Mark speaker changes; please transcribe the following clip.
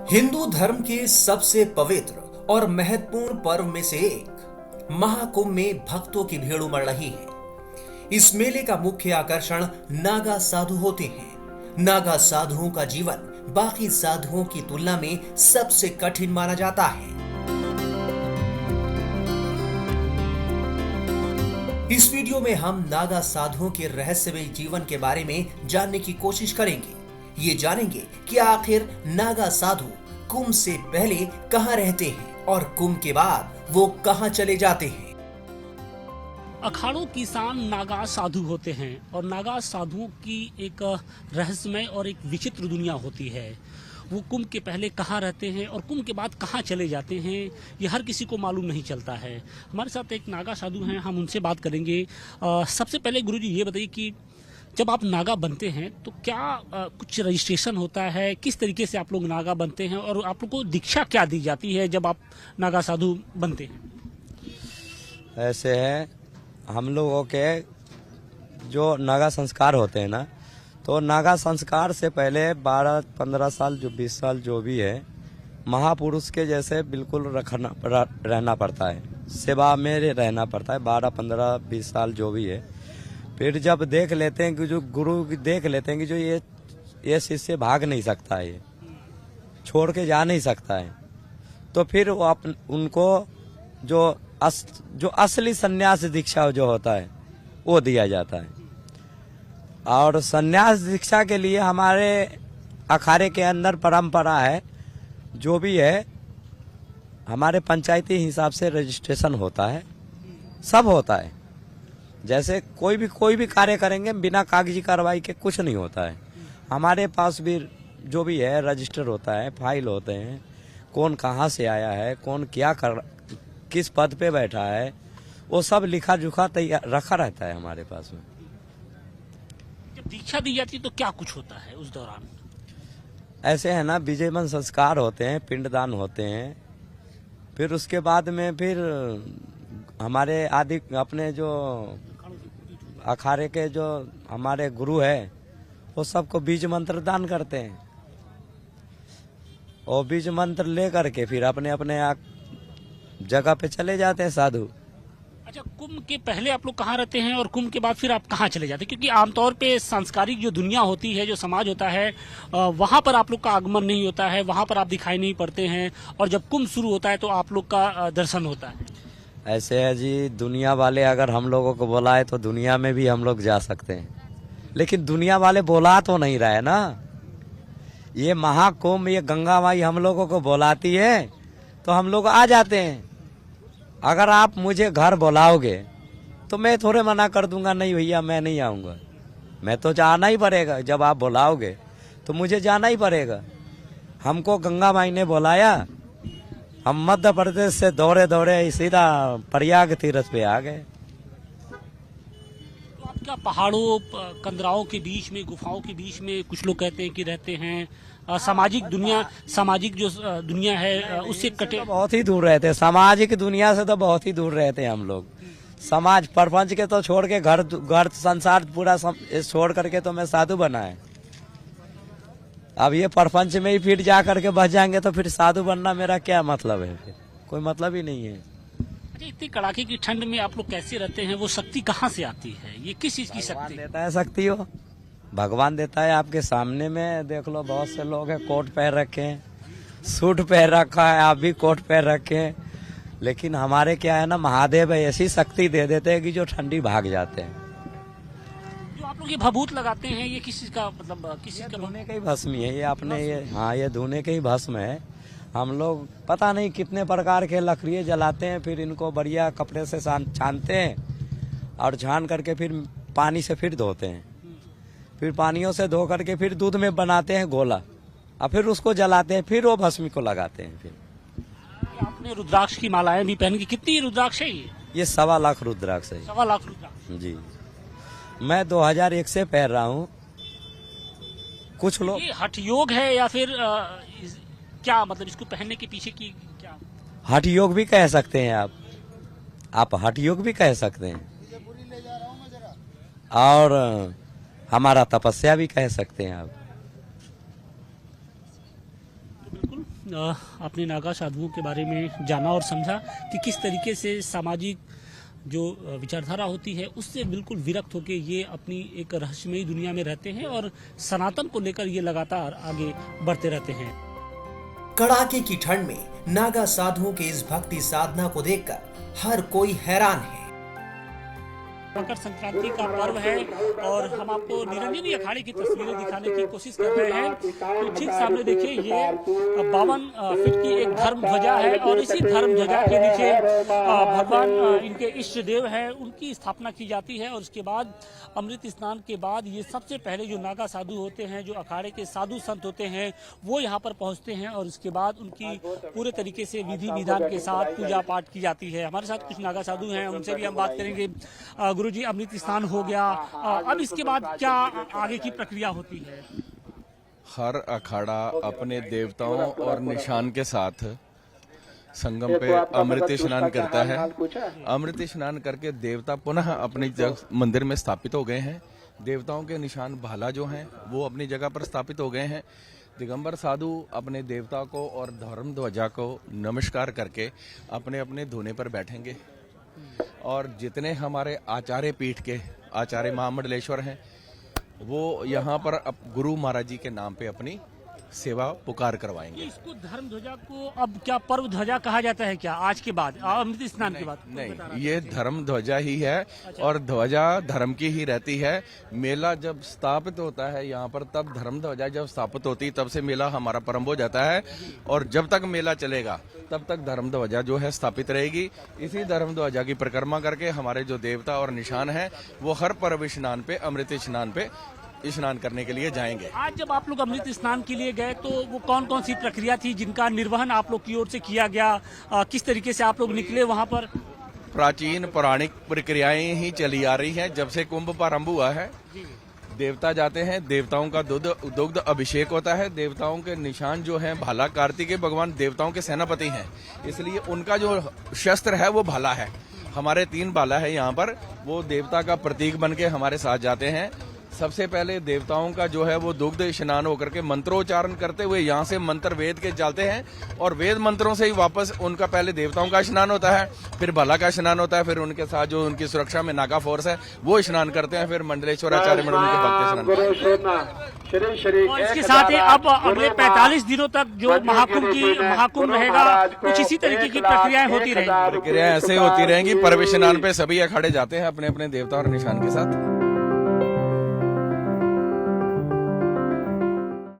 Speaker 1: हिंदू धर्म के सबसे पवित्र और महत्वपूर्ण पर्व में से एक महाकुंभ में भक्तों की भीड़ उमड़ रही है। इस मेले का मुख्य आकर्षण नागा साधु होते हैं। नागा साधुओं का जीवन बाकी साधुओं की तुलना में सबसे कठिन माना जाता है। इस वीडियो में हम नागा साधुओं के रहस्यमय जीवन के बारे में जानने की कोशिश करेंगे। ये जानेंगे कि आखिर नागा साधु कुंभ से पहले कहां रहते हैं और कुंभ के बाद वो कहां चले जाते हैं।
Speaker 2: अखाड़ों की शान नागा साधु होते हैं और नागा साधुओं की एक रहस्यमय और एक विचित्र दुनिया होती है। वो कुंभ के पहले कहाँ रहते हैं और कुंभ के बाद कहाँ चले जाते हैं, ये हर किसी को मालूम नहीं चलता है। हमारे साथ एक नागा साधु हैं, हम उनसे बात करेंगे। सबसे पहले गुरुजी ये बताइए कि जब आप नागा बनते हैं तो क्या कुछ रजिस्ट्रेशन होता है, किस तरीके से आप लोग नागा बनते हैं और आप लोग को दीक्षा क्या दी जाती है जब आप नागा साधु बनते हैं?
Speaker 3: ऐसे है, हम लोगों के जो नागा संस्कार होते हैं ना, तो नागा संस्कार से पहले 12-15 साल जो 20 साल जो भी है, महापुरुष के जैसे बिल्कुल रहना पड़ता है, सेवा में रहना पड़ता है। 12-15-20 साल जो भी है, फिर जब देख लेते हैं कि जो गुरु देख लेते हैं कि जो ये शिष्य भाग नहीं सकता है, ये छोड़ के जा नहीं सकता है, तो फिर वो उनको जो असली सन्यास दीक्षा जो होता है वो दिया जाता है। और सन्यास दीक्षा के लिए हमारे अखाड़े के अंदर परंपरा है, जो भी है हमारे पंचायती हिसाब से रजिस्ट्रेशन होता है, सब होता है। जैसे कोई भी कार्य करेंगे बिना कागजी कार्रवाई के कुछ नहीं होता है। हमारे पास भी जो भी है रजिस्टर होता है, फाइल होते हैं, कौन कहाँ से आया है, कौन क्या किस पद पे बैठा है, वो सब लिखा जुखा तैयार रखा रहता है हमारे पास में।
Speaker 2: जब दीक्षा दी जाती है तो क्या कुछ होता है उस दौरान?
Speaker 3: ऐसे है ना, विजयमन संस्कार होते हैं, पिंडदान होते हैं, फिर उसके बाद में फिर हमारे आदि अपने जो अखाड़े के जो हमारे गुरु है वो सबको बीज मंत्र दान करते हैं, और बीज मंत्र ले करके फिर अपने अपने जगह पे चले जाते हैं साधु।
Speaker 2: अच्छा, कुंभ के पहले आप लोग कहाँ रहते हैं और कुंभ के बाद फिर आप कहाँ चले जाते हैं? क्योंकि आमतौर पे सांस्कारिक जो दुनिया होती है, जो समाज होता है, वहाँ पर आप लोग का आगमन नहीं होता है, वहाँ पर आप दिखाई नहीं पड़ते हैं, और जब कुंभ शुरू होता है तो आप लोग का दर्शन होता है।
Speaker 3: ऐसे है जी, दुनिया वाले अगर हम लोगों को बुलाए तो दुनिया में भी हम लोग जा सकते हैं, लेकिन दुनिया वाले बुला तो नहीं रहे ना। ये महाकुंभ, ये गंगा माई हम लोगों को बुलाती है तो हम लोग आ जाते हैं। अगर आप मुझे घर बुलाओगे तो मैं थोड़े मना कर दूंगा, नहीं भैया मैं नहीं आऊंगा। मैं तो जाना ही पड़ेगा, जब आप बुलाओगे तो मुझे जाना ही पड़ेगा। हमको गंगा माई ने बुलाया, हम मध्य प्रदेश से दौड़े दौड़े सीधा प्रयाग तीर्थ पे आ गए।
Speaker 2: तो आप क्या पहाड़ों कंदराओं के बीच में, गुफाओं के बीच में, कुछ लोग कहते हैं कि रहते हैं? सामाजिक जो दुनिया है उससे कटे?
Speaker 3: तो बहुत ही दूर रहते हैं, सामाजिक दुनिया से तो बहुत ही दूर रहते हैं हम लोग। समाज प्रपंच के तो छोड़ के घर संसार पूरा छोड़ करके तो मैं साधु बना है। अब ये प्रपंच में ही फिर जा करके बच जाएंगे तो फिर साधु बनना मेरा क्या मतलब है? फिर कोई मतलब ही नहीं है।
Speaker 2: अच्छा, इतनी कड़ाके की ठंड में आप लोग कैसे रहते हैं? वो शक्ति कहाँ से आती है? ये किस चीज की शक्ति
Speaker 3: देता है? शक्ति हो भगवान देता है। आपके सामने में देख लो, बहुत से लोग हैं कोट पहन रखे हैं, सूट पहन रखा है, आप भी कोट पहन रखे हैं, लेकिन हमारे क्या है ना, महादेव ऐसी शक्ति दे देते हैं कि जो ठंडी भाग जाते हैं।
Speaker 2: जो आप लोग ये भभूत लगाते हैं, ये किस चीज का मतलब? किस चीज का?
Speaker 3: धोने के ही भस्म है ये अपने, ये हाँ, ये धोने के ही भस्म है। हम लोग पता नहीं कितने प्रकार के लकड़ियाँ जलाते हैं, फिर इनको बढ़िया कपड़े से छानते हैं और छान करके फिर पानी से फिर धोते हैं, फिर पानियों से धो करके फिर दूध में बनाते हैं गोला, और फिर उसको जलाते हैं, फिर वो भस्मी को लगाते हैं। फिर
Speaker 2: आपने रुद्राक्ष की मालाएं भी पहन की, कितनी रुद्राक्ष है ये?
Speaker 3: 1.25 लाख रुद्राक्ष है।
Speaker 2: 1.25 लाख रुद्राक्ष
Speaker 3: जी, मैं 2001 से पहन रहा हूँ। कुछ लोग
Speaker 2: ये हठ योग है या फिर क्या मतलब इसको पहनने के पीछे की क्या?
Speaker 3: हठ योग भी कह सकते हैं आप हठ योग भी कह सकते हैं, और हमारा तपस्या भी कह सकते हैं आप।
Speaker 2: अपने नागा साधुओं के बारे में जाना और समझा कि किस तरीके से सामाजिक जो विचारधारा होती है उससे बिल्कुल विरक्त होकर ये अपनी एक रहस्यमयी दुनिया में रहते हैं और सनातन को लेकर ये लगातार आगे बढ़ते रहते हैं।
Speaker 1: कड़ाके की ठंड में नागा साधुओं के इस भक्ति साधना को देखकर हर कोई हैरान है।
Speaker 2: मकर संक्रांति का पर्व है और हम आपको निरंजनी अखाड़े की तस्वीरें दिखाने की कोशिश कर रहे हैं। तो ठीक सामने देखिए ये 52 फीट की एक धर्म ध्वजा है और इसी धर्म ध्वजा के नीचे भगवान इनके इष्ट देव है उनकी स्थापना की जाती है। और उसके बाद अमृत स्नान के बाद ये सबसे पहले जो नागा साधु होते हैं, जो अखाड़े के साधु संत होते हैं, वो यहाँ पर पहुँचते हैं और उसके बाद उनकी पूरे तरीके से विधि विधान के साथ पूजा पाठ की जाती है। हमारे साथ कुछ नागा साधु हैं, उनसे भी हम बात करेंगे। गुरुजी, अमृत स्नान हो गया, अब इसके बाद क्या आगे की प्रक्रिया होती है?
Speaker 4: हर अखाड़ा अपने देवताओं और निशान के साथ संगम पे अमृत स्नान करता है। अमृत स्नान करके देवता पुनः अपनी मंदिर में स्थापित हो गए हैं। देवताओं के निशान भाला जो हैं वो अपनी जगह पर स्थापित हो गए हैं। दिगंबर साधु अपने देवता को और धर्म ध्वजा को नमस्कार करके अपने अपने धुने पर बैठेंगे और जितने हमारे आचार्य पीठ के आचार्य महामंडलेश्वर हैं वो यहाँ पर गुरु महाराज जी के नाम पे अपनी सेवा पुकार करवाएंगे।
Speaker 2: इसको धर्म ध्वजा को अब क्या पर्व ध्वजा कहा जाता है क्या आज के बाद, अमृत स्नान के बाद?
Speaker 4: नहीं, ये धर्म ध्वजा ही है और ध्वजा धर्म की ही रहती है। मेला जब स्थापित होता है यहाँ पर तब धर्म ध्वजा जब स्थापित होती है तब से मेला हमारा प्रारंभ हो जाता है और जब तक मेला चलेगा तब तक धर्म ध्वजा जो है स्थापित रहेगी। इसी धर्म ध्वजा की परिक्रमा करके हमारे जो देवता और निशान है वो हर पर्व स्नान पे अमृत स्नान पे स्नान करने के लिए जाएंगे।
Speaker 2: आज जब आप लोग अमृत स्नान के लिए गए तो वो कौन कौन सी प्रक्रिया थी जिनका निर्वहन आप लोग की ओर से किया गया, किस तरीके से आप लोग निकले वहाँ पर?
Speaker 4: प्राचीन पौराणिक प्रक्रियाएं ही चली आ रही हैं जब से कुंभ प्रारंभ हुआ है। देवता जाते हैं, देवताओं का दुग्ध अभिषेक होता है। देवताओं के निशान जो हैं भाला, कार्तिकेय भगवान देवताओं के सेनापति हैं, इसलिए उनका जो शस्त्र है वो भाला है। हमारे 3 भाला है यहाँ पर, वो देवता का प्रतीक बन के हमारे साथ जाते हैं। सबसे पहले देवताओं का जो है वो दुग्ध स्नान होकर के मंत्रोच्चारण करते हुए यहाँ से मंत्र वेद के चलते हैं और वेद मंत्रों से ही वापस उनका पहले देवताओं का स्नान होता है, फिर भला का स्नान होता है, फिर उनके साथ जो उनकी सुरक्षा में नागा फोर्स है वो स्नान करते हैं, फिर मंडलेश्वर आचार्य मंडल के भक्त स्नान।
Speaker 2: और इसके साथ ही अब अगले 45 दिनों तक जो महाकुंभ रहेगा, कुछ इसी तरीके की प्रक्रियाएं होती रहेंगी।
Speaker 4: प्रक्रियाएं ऐसे होती रहेंगी। पर्व स्नान पे सभी अखाड़े जाते हैं अपने अपने देवता और निशान के साथ।